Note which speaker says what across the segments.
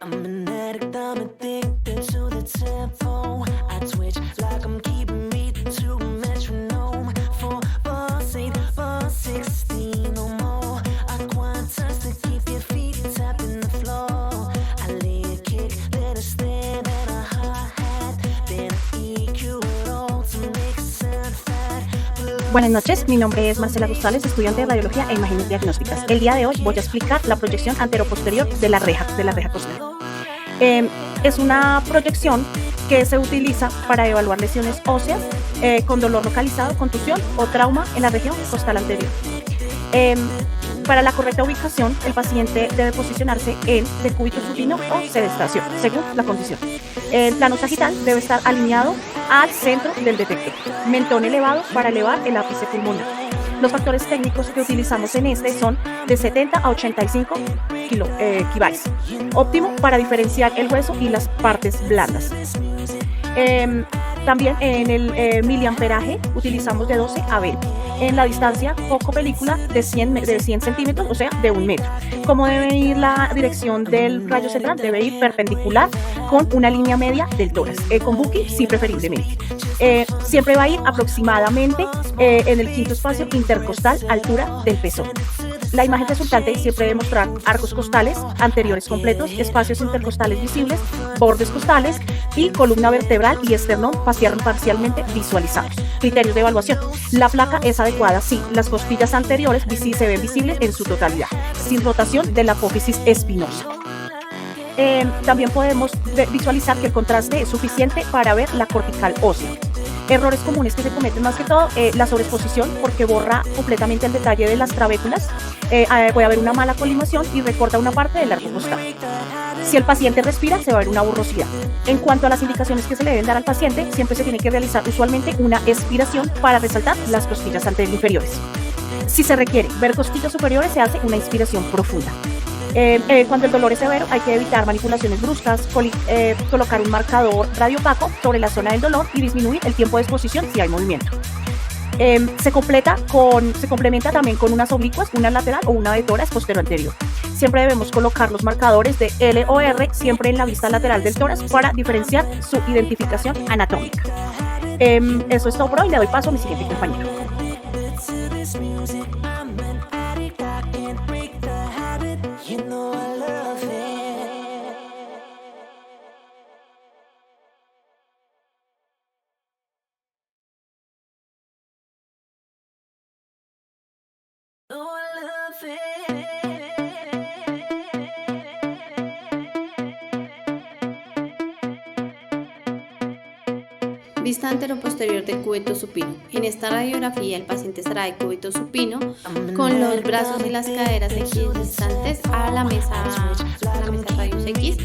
Speaker 1: I'm an addict, I'm addicted to the tempo. I twitch like I'm keeping beat to a metronome. 4/8, 4/16 no more. I quantize to keep your feet tapping the floor. I lay a kick, then a snare, then a hi-hat, then a EQ it all to make it sound fat.
Speaker 2: Buenas noches, mi nombre es Marcela González, estudiante de Radiología e Imágenes Diagnósticas. El día de hoy voy a explicar la proyección anteroposterior de la reja costal. Es una proyección que se utiliza para evaluar lesiones óseas con dolor localizado, contusión o trauma en la región costal anterior. Para la correcta ubicación, el paciente debe posicionarse en decúbito supino o sedestación, según la condición. El plano sagital debe estar alineado al centro del detector. Mentón elevado para elevar el ápice pulmonar. Los factores técnicos que utilizamos en este son de 70 a 85 kBs, óptimo para diferenciar el hueso y las partes blandas. También en el miliamperaje utilizamos de 12 a 20. En la distancia foco película de 100 centímetros, o sea, de 1 metro. ¿Cómo debe ir la dirección del rayo central? Debe ir perpendicular con una línea media del tórax. Con Buki, sí, preferiblemente. Siempre va a ir aproximadamente en el quinto espacio intercostal, altura del pezón. La imagen resultante siempre debe mostrar arcos costales anteriores completos, espacios intercostales visibles, bordes costales y columna vertebral y esternón parcialmente visualizados. Criterios de evaluación. La placa es adecuada si las costillas anteriores se ven visibles en su totalidad, sin rotación de la apófisis espinosa. También podemos visualizar que el contraste es suficiente para ver la cortical ósea. Errores comunes que se cometen más que todo, la sobreexposición, porque borra completamente el detalle de las trabéculas, puede haber una mala colimación y recorta una parte del arco costal. Si el paciente respira, se va a ver una borrosidad. En cuanto a las indicaciones que se le deben dar al paciente, siempre se tiene que realizar usualmente una expiración para resaltar las costillas inferiores. Si se requiere ver costillas superiores, se hace una inspiración profunda. Cuando el dolor es severo, hay que evitar manipulaciones bruscas, colocar un marcador radiopaco sobre la zona del dolor y disminuir el tiempo de exposición si hay movimiento. Se complementa también con unas oblicuas, una lateral o una de tórax posterior-anterior. Siempre debemos colocar los marcadores de L o R siempre en la vista lateral del tórax para diferenciar su identificación anatómica. Eso es todo por hoy. Le doy paso a mi siguiente compañero.
Speaker 1: You know I love it. Oh, I love it.
Speaker 3: Vista anteroposterior del cúbito supino. En esta radiografía el paciente estará de cúbito supino con los brazos y las caderas equidistantes a la mesa rayos X,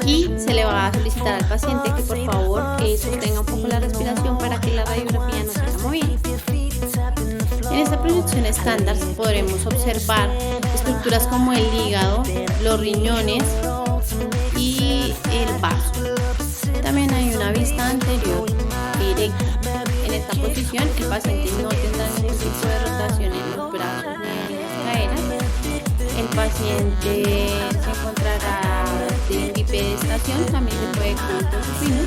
Speaker 3: y se le va a solicitar al paciente que por favor sostenga un poco la respiración para que la radiografía no tenga movimiento. En esta proyección estándar podremos observar estructuras como el hígado, los riñones y el vaso. También hay una vista anterior directa. En esta posición el paciente no tendrá ningún tipo de rotación en los brazos ni en las caderas. El paciente se encontrará en bipedestación, también se puede cúbito supino.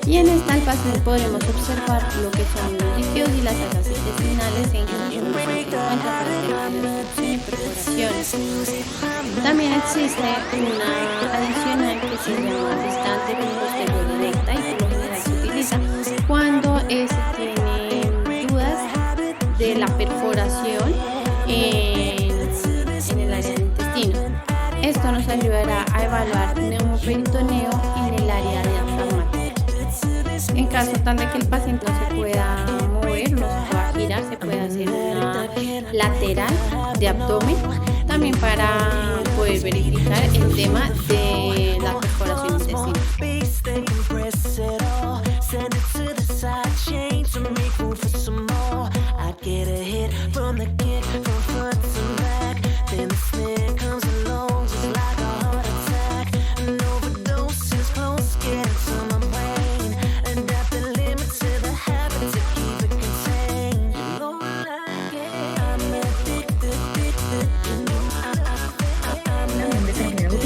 Speaker 3: Y en esta el paciente podremos observar lo que son los líquidos y las asas intestinales en condición de 50 para obstrucción y perforaciones. También existe una adicional que se llama vista anteroposterior directa y por lo general se utiliza cuando se tienen dudas de la perforación en el área del intestino. Esto nos ayudará a evaluar neumoperitoneo en el área diafragmática. En caso tal de que el paciente no se pueda mover, no se pueda girar, se puede hacer una lateral de abdomen, también para poder verificar el tema de la perforación intestinal.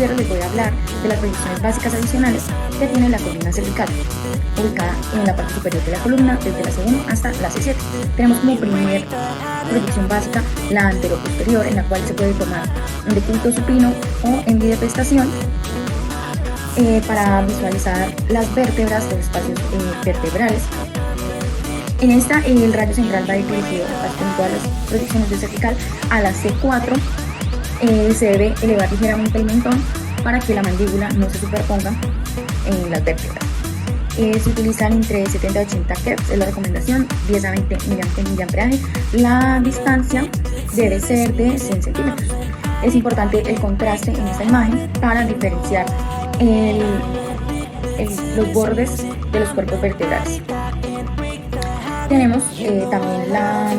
Speaker 4: cierre les voy a hablar de las proyecciones básicas adicionales que tiene la columna cervical, ubicada en la parte superior de la columna, desde la C1 hasta la C7. Tenemos como primer proyección básica la anteroposterior, en la cual se puede tomar un decúbito supino o en bidepestación para visualizar las vértebras, los espacios vertebrales. En esta, el rayo central va a ir dirigido en todas las proyecciones de cervical a la C4. Se debe elevar ligeramente el mentón para que la mandíbula no se superponga en las vértebras. Se utilizan entre 70 y 80 Hz, es la recomendación, 10 a 20 miliamperaje. La distancia debe ser de 100 centímetros. Es importante el contraste en esta imagen para diferenciar los bordes de los cuerpos vertebrales. Tenemos también la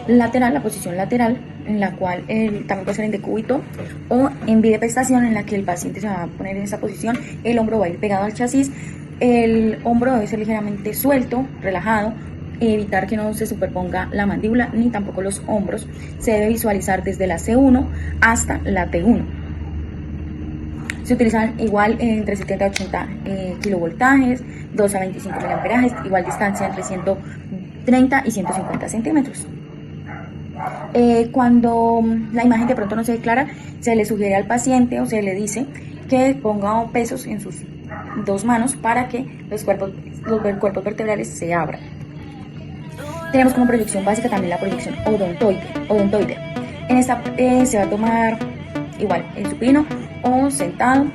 Speaker 4: lateral, la posición lateral, en la cual también puede ser en decúbito o en bidepestación, en la que el paciente se va a poner en esa posición, el hombro va a ir pegado al chasis, el hombro debe ser ligeramente suelto, relajado, evitar que no se superponga la mandíbula ni tampoco los hombros. Se debe visualizar desde la C1 hasta la T1. Se utilizan igual entre 70 y 80 kilovoltajes, 2 a 25 miliamperajes, igual distancia entre 130 y 150 centímetros. Cuando la imagen de pronto no se declara, se le sugiere al paciente o se le dice que ponga pesos en sus dos manos para que los cuerpos vertebrales se abran. Tenemos como proyección básica también la proyección odontoide. En esta se va a tomar igual en supino o sentado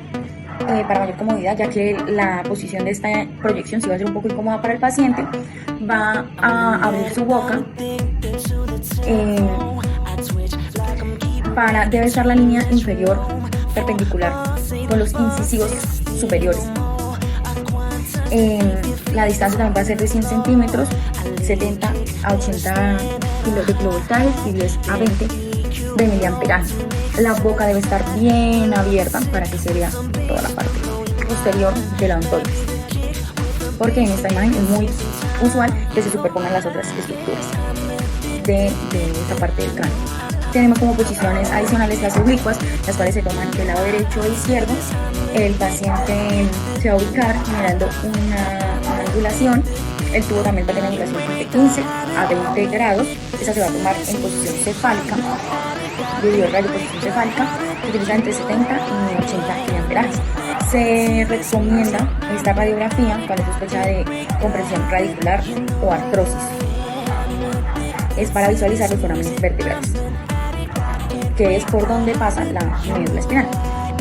Speaker 4: para mayor comodidad, ya que la posición de esta proyección sí va a ser un poco incómoda para el paciente. Va a abrir su boca, debe estar la línea inferior perpendicular con los incisivos superiores. La distancia también va a ser de 100 centímetros, 70 a 80 kilovoltajes y 10 a 20 de miliamperaje. La boca debe estar bien abierta para que se vea toda la parte posterior de la odontoides, porque en esta imagen es muy usual que se superpongan las otras estructuras de esta parte del cráneo. Tenemos como posiciones adicionales las oblicuas, las cuales se toman del lado derecho e izquierdo. El paciente se va a ubicar generando una angulación. El tubo también va a tener una angulación de 15 a 20 grados. Esa se va a tomar en posición cefálica, debido al rayo posición cefálica. Se utiliza entre 70 y 80 miliamperajes. Se recomienda esta radiografía cuando se sospecha de compresión radicular o artrosis. Es para visualizar los foramentos vertebrales, que es por donde pasa la médula espinal.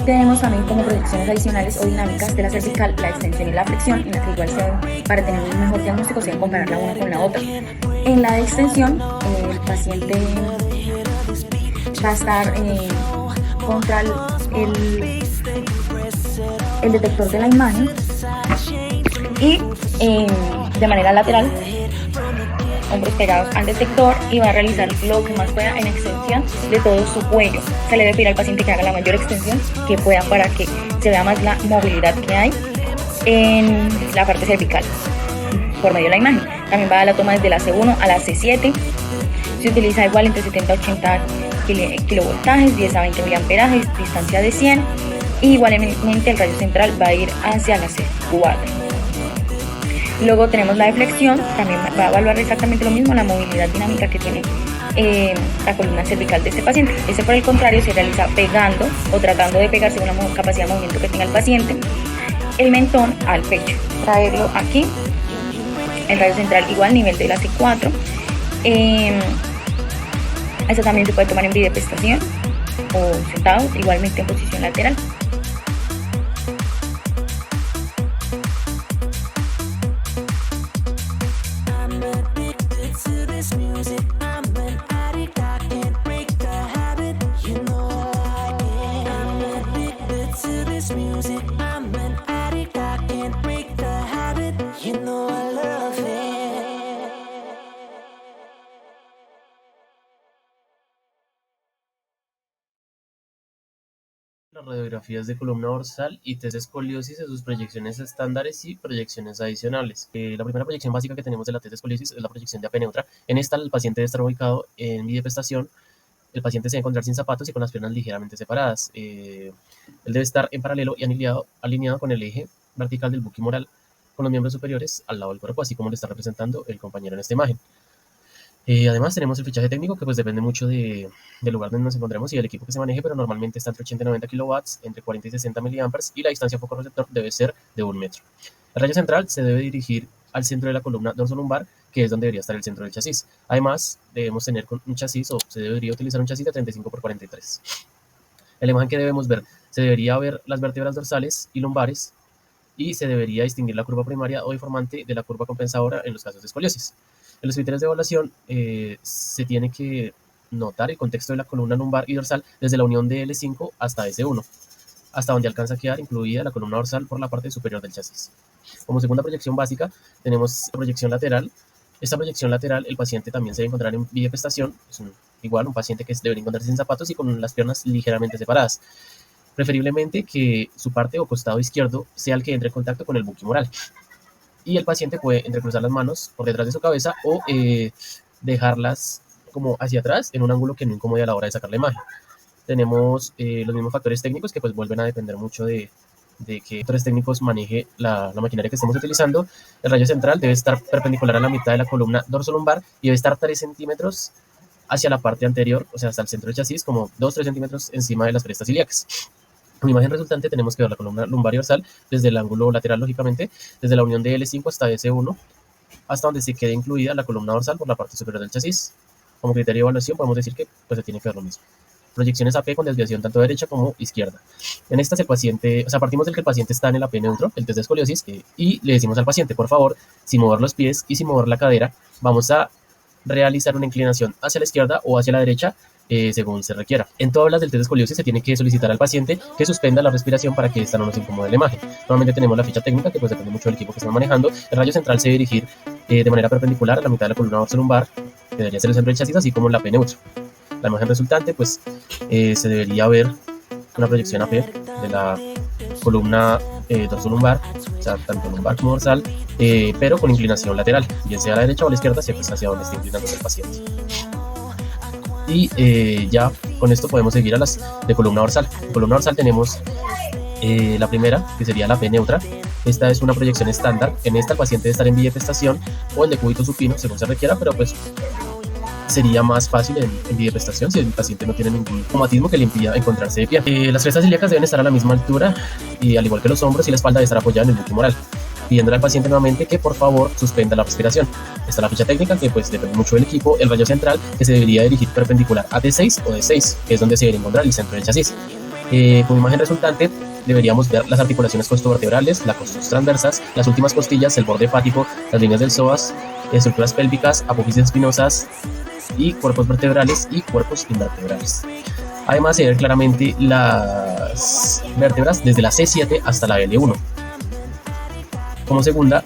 Speaker 4: Tenemos también como proyecciones adicionales o dinámicas de la cervical la extensión y la flexión, en la que igual para tener un mejor diagnóstico se debe comparar la una con la otra. En la de extensión, el paciente va a estar contra el detector de la imagen y de manera lateral, hombros pegados al detector, y va a realizar lo que más pueda en extensión de todo su cuello. Se le debe pedir al paciente que haga la mayor extensión que pueda para que se vea más la movilidad que hay en la parte cervical por medio de la imagen. También va a la toma desde la C1 a la C7. Se utiliza igual entre 70 a 80 kilovoltajes, 10 a 20 miliamperajes, distancia de 100. Y igualmente el rayo central va a ir hacia la C4. Luego tenemos la deflexión, también va a evaluar exactamente lo mismo, la movilidad dinámica que tiene la columna cervical de este paciente. Ese, por el contrario, se realiza pegando o tratando de pegar según la capacidad de movimiento que tenga el paciente el mentón al pecho. Traerlo aquí, el rayo central igual, nivel de la C4. Esta también se puede tomar en bidepestación o sentado, igualmente en posición lateral.
Speaker 5: Las radiografías de columna dorsal y test de escoliosis en sus proyecciones estándares y proyecciones adicionales. La primera proyección básica que tenemos de la test de escoliosis es la proyección de apnea neutra. En esta, el paciente debe estar ubicado en bidepestación el paciente se debe encontrar sin zapatos y con las piernas ligeramente separadas. Él debe estar en paralelo y alineado con el eje vertical del buquimoral, con los miembros superiores al lado del cuerpo, así como lo está representando el compañero en esta imagen. Además tenemos el fichaje técnico, que pues depende mucho del lugar donde nos encontremos y del equipo que se maneje, pero normalmente está entre 80 y 90 kilowatts, entre 40 y 60 miliamperes, y la distancia foco receptor debe ser de 1 metro. El rayo central se debe dirigir al centro de la columna dorsolumbar, que es donde debería estar el centro del chasis. Además, debemos tener un chasis, o se debería utilizar un chasis de 35 por 43. En la imagen que debemos ver, se debería ver las vértebras dorsales y lumbares, y se debería distinguir la curva primaria o deformante de la curva compensadora en los casos de escoliosis. En los criterios de evaluación se tiene que notar el contexto de la columna lumbar y dorsal desde la unión de L5 hasta S1, hasta donde alcanza a quedar incluida la columna dorsal por la parte superior del chasis. Como segunda proyección básica, tenemos proyección lateral. Esta proyección lateral, el paciente también se debe encontrar en bipestación, es igual un paciente que debe encontrarse sin zapatos y con las piernas ligeramente separadas. Preferiblemente que su parte o costado izquierdo sea el que entre en contacto con el buquimoral. Y el paciente puede entrecruzar las manos por detrás de su cabeza o dejarlas como hacia atrás en un ángulo que no incomode a la hora de sacar la imagen. Tenemos los mismos factores técnicos que pues vuelven a depender mucho de qué factores técnicos maneje la maquinaria que estemos utilizando. El rayo central debe estar perpendicular a la mitad de la columna dorsolumbar y debe estar 3 centímetros hacia la parte anterior, o sea, hasta el centro del chasis, como 2-3 centímetros encima de las crestas ilíacas. En la imagen resultante tenemos que ver la columna lumbar y dorsal desde el ángulo lateral, lógicamente, desde la unión de L5 hasta S1, hasta donde se quede incluida la columna dorsal por la parte superior del chasis. Como criterio de evaluación podemos decir que pues, se tiene que ver lo mismo. Proyecciones AP con desviación tanto derecha como izquierda. En estas el paciente, o sea, partimos del que el paciente está en el AP neutro, el test de escoliosis, y le decimos al paciente, por favor, sin mover los pies y sin mover la cadera, vamos a realizar una inclinación hacia la izquierda o hacia la derecha, según se requiera. En todas las del test de escoliosis se tiene que solicitar al paciente que suspenda la respiración para que esta no nos incomode la imagen. Normalmente tenemos la ficha técnica, que pues depende mucho del equipo que estemos manejando. El rayo central se debe dirigir de manera perpendicular a la mitad de la columna dorsolumbar, que debería ser el centro del chasis, así como la P neutro. La imagen resultante, pues se debería ver una proyección AP de la columna dorsolumbar, o sea, tanto lumbar como dorsal, pero con inclinación lateral, bien sea a la derecha o a la izquierda, siempre es hacia donde esté inclinándose el paciente. Y ya con esto podemos seguir a las de columna dorsal. En columna dorsal tenemos la primera, que sería la P neutra. Esta es una proyección estándar. En esta el paciente debe estar en bipestación o en decúbito supino, según se requiera, pero pues sería más fácil en bipestación si el paciente no tiene ningún traumatismo que le impida encontrarse de pie. Las crestas ilíacas deben estar a la misma altura y al igual que los hombros, y la espalda debe estar apoyada en el buquimoral, pidiéndole al paciente nuevamente que por favor suspenda la respiración. Está la ficha técnica, que pues depende mucho del equipo. El rayo central, que se debería dirigir perpendicular a D6 o D6, que es donde se debería encontrar el centro del chasis. Como imagen resultante deberíamos ver las articulaciones costovertebrales, las costos transversas, las últimas costillas, el borde hepático, las líneas del psoas, estructuras pélvicas, apófisis espinosas y cuerpos vertebrales y cuerpos invertebrales. Además se ven claramente las vértebras desde la C7 hasta la L1. Como segunda,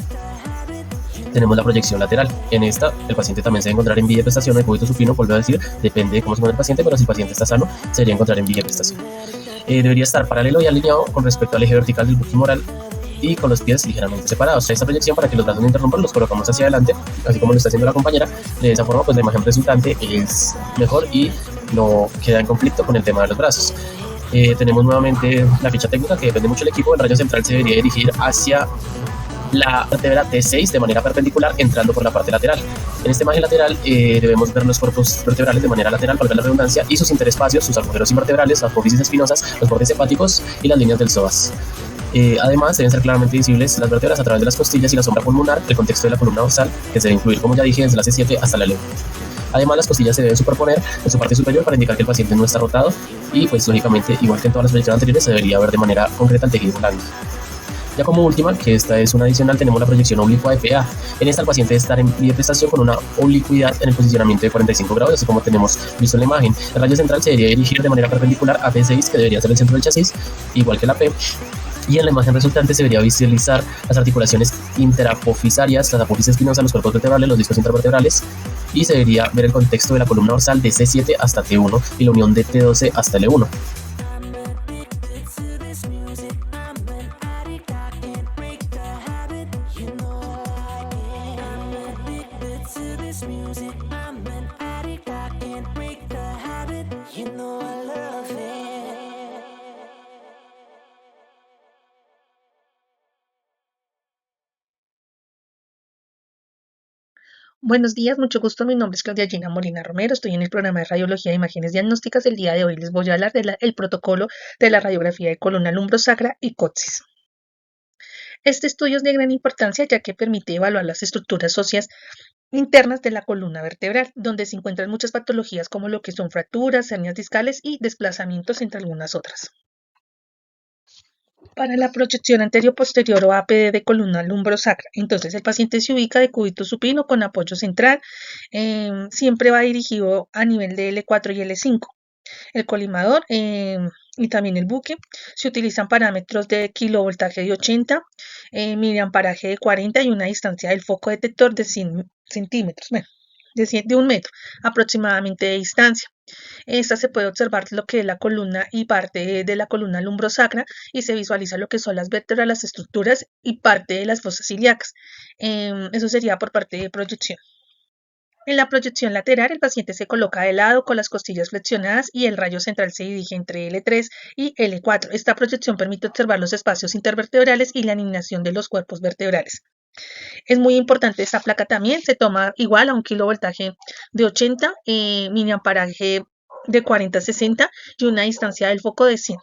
Speaker 5: tenemos la proyección lateral. En esta, el paciente también se debe encontrar en bipestación o decúbito supino, vuelvo a decir, depende de cómo se encuentra el paciente, pero si el paciente está sano, se debería encontrar en bipestación. Debería estar paralelo y alineado con respecto al eje vertical del buquimoral y con los pies ligeramente separados. Esta proyección, para que los brazos no interrumpan, los colocamos hacia adelante, así como lo está haciendo la compañera. De esa forma, pues la imagen resultante es mejor y no queda en conflicto con el tema de los brazos. Tenemos nuevamente la ficha técnica, que depende mucho del equipo. El rayo central se debería dirigir hacia la vértebra T6 de manera perpendicular, entrando por la parte lateral. En esta imagen lateral debemos ver los cuerpos vertebrales de manera lateral, valga la redundancia, y sus interespacios, sus agujeros invertebrales, las apófisis espinosas, los bordes hepáticos y las líneas del psoas. Además, deben ser claramente visibles las vértebras a través de las costillas y la sombra pulmonar, el contexto de la columna dorsal, que se debe incluir, como ya dije, desde la C7 hasta la L1. Además, las costillas se deben superponer en su parte superior para indicar que el paciente no está rotado y, pues, lógicamente, igual que en todas las proyecciones anteriores, se debería ver de manera concreta el tejido blando. Ya como última, que esta es una adicional, tenemos la proyección oblicua FA. En esta el paciente debe estar en bipestación con una oblicuidad en el posicionamiento de 45 grados, así como tenemos visto en la imagen. El rayo central se debería dirigir de manera perpendicular a P6, que debería ser el centro del chasis, igual que la P. Y en la imagen resultante se debería visualizar las articulaciones interapofisarias, las apófisis espinosas, los cuerpos vertebrales, los discos intervertebrales, y se debería ver el contexto de la columna dorsal de C7 hasta T1 y la unión de T12 hasta L1.
Speaker 1: This music, I'm an addict, I can't break the habit. You know I love it.
Speaker 6: Buenos días, mucho gusto. Mi nombre es Claudia Gina Molina Romero. Estoy en el programa de Radiología de Imágenes Diagnósticas. El día de hoy les voy a hablar del protocolo de la radiografía de columna lumbrosacra y coxis. Este estudio es de gran importancia ya que permite evaluar las estructuras óseas internas de la columna vertebral, donde se encuentran muchas patologías como lo que son fracturas, hernias discales y desplazamientos, entre algunas otras. Para la proyección anterio-posterior o APD de columna lumbrosacra, entonces el paciente se ubica de cúbito supino con apoyo central, siempre va dirigido a nivel de L4 y L5. El colimador y también el buque se utilizan parámetros de kilovoltaje de 80, miliamperaje de 40 y una distancia del foco detector de 100 centímetros, bueno, de 1 metro aproximadamente de distancia. Esta se puede observar lo que es la columna y parte de la columna lumbrosacra y se visualiza lo que son las vértebras, las estructuras y parte de las fosas ilíacas. Eso sería por parte de proyección. En la proyección lateral, el paciente se coloca de lado con las costillas flexionadas y el rayo central se dirige entre L3 y L4. Esta proyección permite observar los espacios intervertebrales y la alineación de los cuerpos vertebrales. Es muy importante esta placa también, se toma igual a un kilovoltaje de 80, miliamperaje de 40 a 60 y una distancia del foco de 100.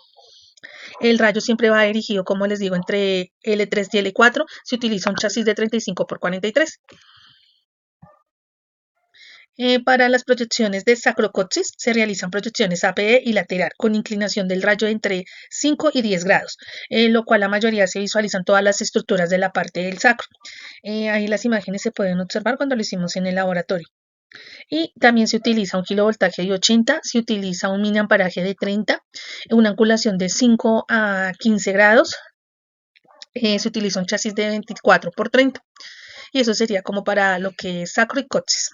Speaker 6: El rayo siempre va dirigido, como les digo, entre L3 y L4. Se utiliza un chasis de 35 por 43. Para las proyecciones de sacrocoxis se realizan proyecciones APD y lateral con inclinación del rayo entre 5 y 10 grados, lo cual la mayoría se visualizan todas las estructuras de la parte del sacro. Ahí las imágenes se pueden observar cuando lo hicimos en el laboratorio. Y también se utiliza un kilovoltaje de 80, se utiliza un miliamperaje de 30, una angulación de 5 a 15 grados, se utiliza un chasis de 24 por 30. Y eso sería como para lo que es sacro y coxis.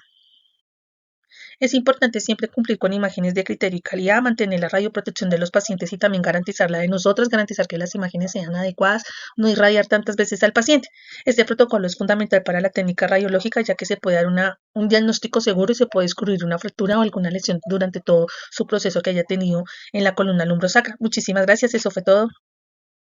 Speaker 6: Es importante siempre cumplir con imágenes de criterio y calidad, mantener la radioprotección de los pacientes y también garantizar la de nosotros, garantizar que las imágenes sean adecuadas, no irradiar tantas veces al paciente. Este protocolo es fundamental para la técnica radiológica ya que se puede dar un diagnóstico seguro y se puede descubrir una fractura o alguna lesión durante todo su proceso que haya tenido en la columna lumbrosacra. Muchísimas gracias, eso fue todo.